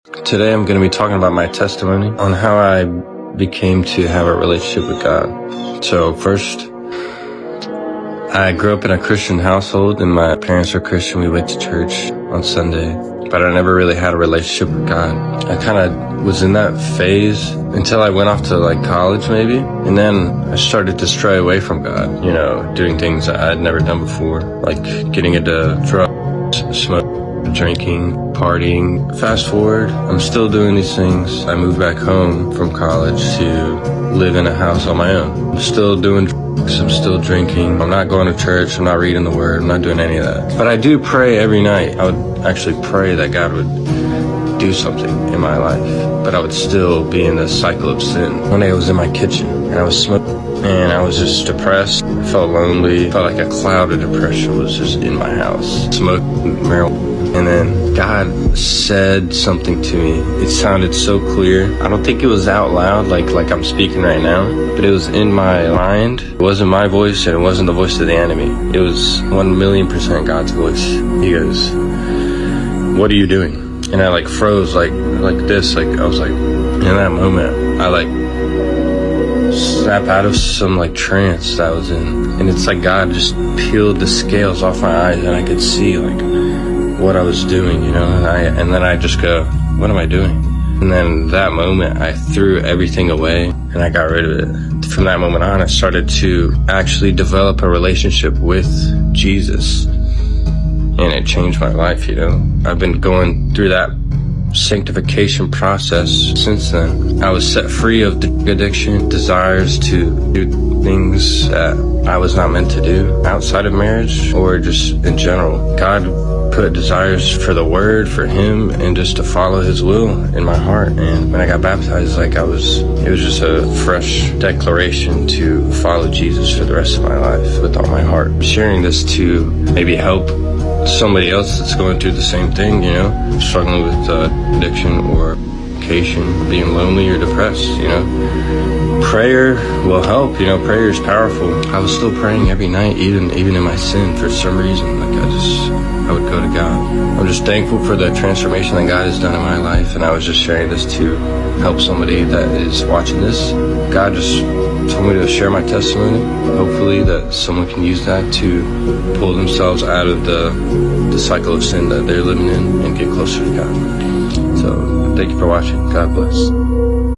Today I'm going to be talking about my testimony on how I became to have a relationship with God. So first, I grew up in a Christian household and my parents were Christian. We went to church on Sunday, but I never really had a relationship with God. I kind of was in that phase until I went off to college maybe. And then I started to stray away from God, doing things that I'd never done before, like getting into drugs, smoking, drinking, partying. Fast forward, I'm still doing these things. I moved back home from college to live in a house on my own. I'm still doing drugs, I'm still drinking. I'm not going to church, I'm not reading the word, I'm not doing any of that. But I do pray every night. I would actually pray that God would do something in my life, but I would still be in this cycle of sin. One day I was in my kitchen and I was smoking and I was just depressed. I felt lonely. I felt like a cloud of depression was just in my house. Smoking marijuana. And then God said something to me. It sounded so clear. I don't think it was out loud like I'm speaking right now, but it was in my mind. It wasn't my voice and it wasn't the voice of the enemy. It was 1,000,000% God's voice. He goes, "What are you doing?" And I froze like this. I was in that moment, I snap out of some trance that I was in. And it's like God just peeled the scales off my eyes and I could see what I was doing, and then I just go, what am I doing? And then that moment I threw everything away and I got rid of it. From that moment on, I started to actually develop a relationship with Jesus, and it changed my life. I've been going through that sanctification process since then. I was set free of addiction, desires to do things that I was not meant to do outside of marriage or just in general. God put desires for the word, for him, and just to follow his will in my heart. And when I got baptized, it was just a fresh declaration to follow Jesus for the rest of my life with all my heart. Sharing this to maybe help somebody else that's going through the same thing, struggling with addiction or vacation, being lonely or depressed, Prayer will help, prayer is powerful. I was still praying every night, even in my sin. For some reason, I would go to God. I'm just thankful for the transformation that God has done in my life, and I was just sharing this to help somebody that is watching this. God just told me to share my testimony. Hopefully that someone can use that to pull themselves out of the cycle of sin that they're living in and get closer to God. So thank you for watching. God bless.